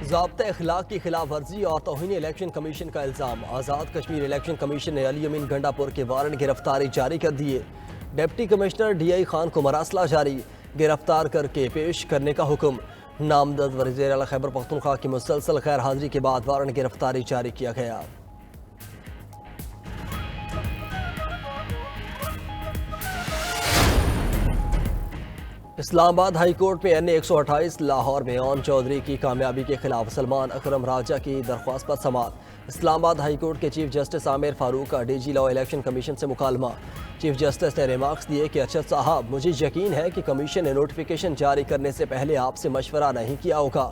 ज़ाब्ता अखलाक की खिलाफ वर्जी और तौहीन इलेक्शन कमीशन का इल्ज़ाम। आज़ाद कश्मीर इलेक्शन कमीशन ने अली अमीन गंडापुर के वारंट गिरफ्तारी जारी कर दिए। डिप्टी कमिश्नर DI खान को मरासला जारी, गिरफ्तार करके पेश करने का हुक्म। नामजद वज़ीर आला खैबर पख्तूनख्वा की मुसलसल गैर हाजिरी के बाद वारंट गिरफ्तारी जारी किया गया। इस्लामाबाद हाई कोर्ट में NA 128 लाहौर में ओन चौधरी की कामयाबी के खिलाफ सलमान अकरम राजा की दरख्वास्त पर समाअत। इस्लामाबाद हाई कोर्ट के चीफ जस्टिस आमिर फारूक का DG लॉ इलेक्शन कमीशन से मुकालमा। चीफ जस्टिस ने रिमार्क्स दिए कि अरशद साहब, मुझे यकीन है कि कमीशन ने नोटिफिकेशन जारी करने से पहले आपसे मशवरा नहीं किया होगा।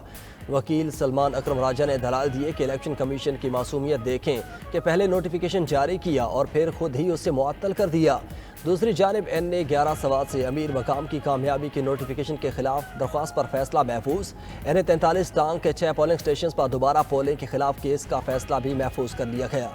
वकील सलमान अकरम राजा ने दलाल दिए कि इलेक्शन कमीशन की मासूमियत देखें कि पहले नोटिफिकेशन जारी किया और फिर खुद ही उसे मुअत्तल कर दिया। दूसरी जानिब NA 11 सवाल से अमीर मकाम की कामयाबी के नोटिफिकेशन के खिलाफ दरख्वास्त पर फैसला महफूज। NA 43 टांग के 6 पोलिंग स्टेशन पर दोबारा पोलिंग के खिलाफ केस का फैसला भी महफूज कर लिया गया।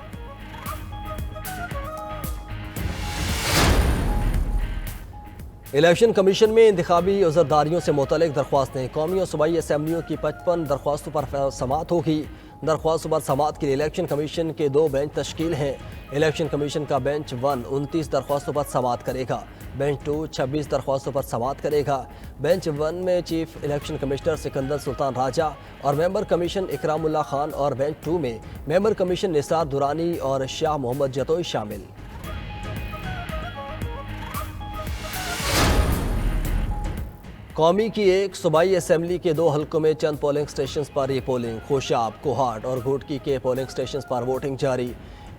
इलेक्शन कमीशन में इंतखाबी उज़रदारियों से मुतल्लिक दरख्वास्तें। कौमी और सूबाई असम्बलियों की 55 दरख्वास्तों पर समाअत होगी। दरख्वास्तों पर समाअत के लिए इलेक्शन कमीशन के 2 बेंच तश्कील हैं। इलेक्शन कमीशन का बेंच 1 29 दरख्वास्तों पर समाअत करेगा। बेंच 2 26 दरख्वास्तों पर समाअत करेगा। बेंच 1 में chief election commissioner Sikandar Sultan Raja और मेंबर कमीशन इकरामुल्लाह खान और बेंच 2 में मेंबर कमीशन निसार दुरानी और शाह मोहम्मद जतोई शामिल। कौमी की एक सूबाई असम्बली के 2 हल्कों में चंद पोलिंग स्टेशन पर री पोलिंग। खोशाब, कोहाट और घोटकी के पोलिंग स्टेशन पर वोटिंग जारी।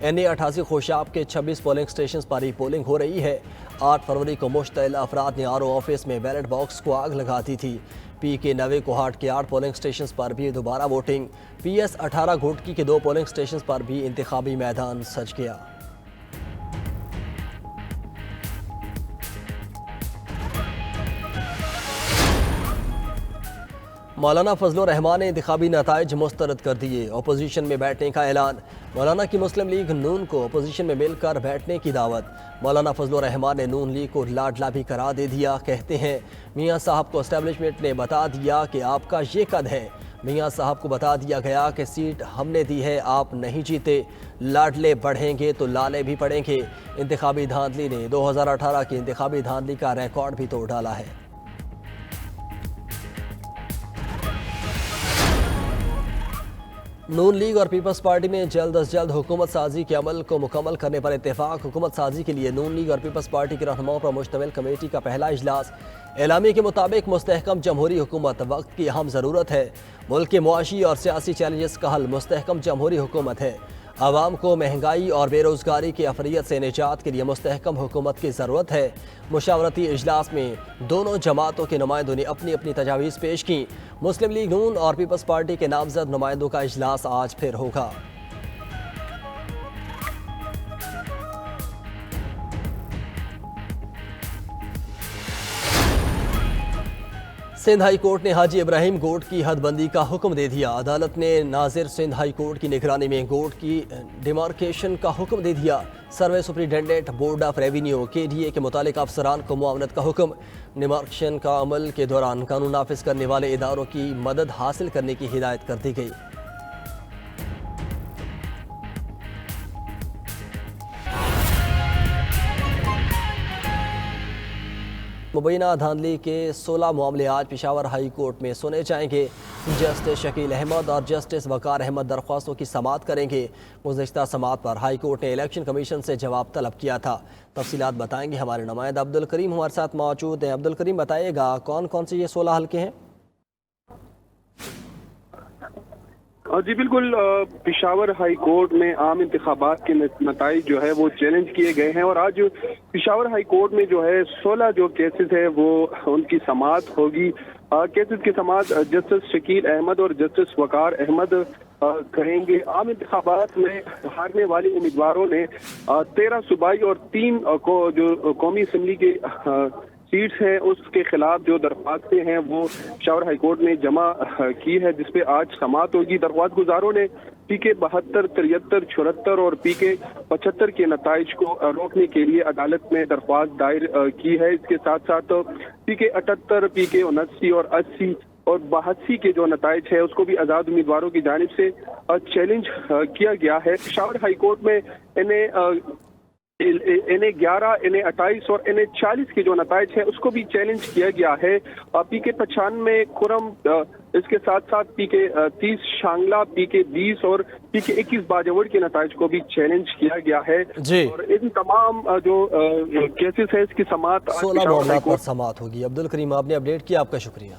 NA 88 खोशाब के 26 पोलिंग स्टेशन पर री पोलिंग हो रही है। 8 फरवरी को मुश्तइल अफराद ने RO ऑफिस में बैलेट बॉक्स को आग लगा दी थी। PK 90 कोहाट के 8 पोलिंग स्टेशन पर भी दोबारा वोटिंग। PS 18 घोटकी के 2 पोलिंग स्टेशन पर भी इंतखाबी मैदान सज गया। मौलाना फजलुर रहमान ने इंतखाबी नताइज मुस्तरद कर दिए। अपोजिशन में बैठने का ऐलान। मौलाना की मुस्लिम लीग नून को अपोजिशन में मिलकर बैठने की दावत। मौलाना फजलुर रहमान ने नून लीग को लाडला भी करार दे दिया। कहते हैं, मियाँ साहब को एस्टेब्लिशमेंट ने बता दिया कि आपका ये कद है। मियाँ साहब को बता दिया गया कि सीट हमने दी है, आप नहीं जीते। लाडले बढ़ेंगे तो लाले भी पड़ेंगे। इंतखाबी धांधली ने 2018 की इंतखाबी धांधली का रिकॉर्ड भी तोड़ डाला है। नून लीग और पीपल्स पार्टी में जल्द अज जल्द हुकूमत साजी के अमल को मुकम्मल करने पर इत्तेफाक। हुकूमत साजी के लिए नून लीग और पीपल्स पार्टी के रहनुमाओं पर मुश्तमिल कमेटी का पहला इजलास। एलामी के मुताबिक मुस्तहकम जमहूरी हुकूमत वक्त की अहम ज़रूरत है। मुल्क के मुआशी और सियासी चैलेंजेस का हल मुस्तहकम जमहूरी हुकूमत है। आवाम को महंगाई और बेरोज़गारी की अफरियत से निजात के लिए मुस्तहकम हुकूमत की ज़रूरत है। मुशावरती इजलास में दोनों जमातों के नुमाइंदों ने अपनी अपनी तजावीज़ पेश की। मुस्लिम लीग नून और पीपल्स पार्टी के नामजद नुमाइंदों का इजलास आज फिर होगा। सिंध हाई कोर्ट ने हाजी इब्राहिम गोट की हदबंदी का हुक्म दे दिया। अदालत ने नाजिर सिंध हाई कोर्ट की निगरानी में गोट की डिमार्केशन का हुक्म दे दिया। Survey superintendent board of revenue KDA के मुतालिक अफसरान को मुआवनत का हुक्म। डिमार्केशन का अमल के दौरान कानून नाफिज करने वाले इदारों की मदद हासिल करने की हिदायत कर दी गई। मुबैना धांधली के 16 मामले आज पेशावर हाई कोर्ट में सुने जाएंगे। जस्टिस शकील अहमद और जस्टिस वकार अहमद दरख्वास्तों की समाअत करेंगे। गुज़िश्ता समाअत पर हाई कोर्ट ने इलेक्शन कमीशन से जवाब तलब किया था। तफसीलात बताएंगे हमारे नुमाइंदा अब्दुल करीम हमारे साथ मौजूद हैं। अब्दुल करीम, बताइएगा कौन कौन से ये 16 हल्के हैं? जी बिल्कुल, पेशावर हाई कोर्ट में आम इंतखाबात के नताइज जो है वो चैलेंज किए गए हैं और आज पेशावर हाई कोर्ट में जो है 16 जो केसेस है वो उनकी समाअत होगी। केसेस की समाअत जस्टिस शकील अहमद और जस्टिस वकार अहमद करेंगे। आम इंतखाबात में हारने वाले उम्मीदवारों ने 13 सूबाई और 3 को जो कौमी असम्बली के सीट्स हैं उसके खिलाफ जो दरख्वास्तें हैं वो पेशावर हाई कोर्ट ने जमा की है, जिसपे आज समाअत होगी। दरख्वास्त गुजारों ने PK 72, 73, 74 और PK 75 के नताइज को रोकने के लिए अदालत में दरख्वास्त दायर की है। इसके साथ साथ PK 78, PK 79 और 80 और बहसी के जो नताइज है उसको भी आज़ाद उम्मीदवारों की जानिब से चैलेंज किया गया है। पेशावर हाई कोर्ट में इन्हें 11, इन्हें 28 और इन्हें 40 के जो नताइज है उसको भी चैलेंज किया गया है। PK 95 खुरम, इसके साथ साथ PK 30 शांगला, PK 20 और PK 21 बाजवड़ के नताइज को भी चैलेंज किया गया है जी। और इन तमाम जो केसेस है इसकी समाअत 16 मामलों पर समाअत होगी। अब्दुल करीम, आपने अपडेट किया, आपका शुक्रिया।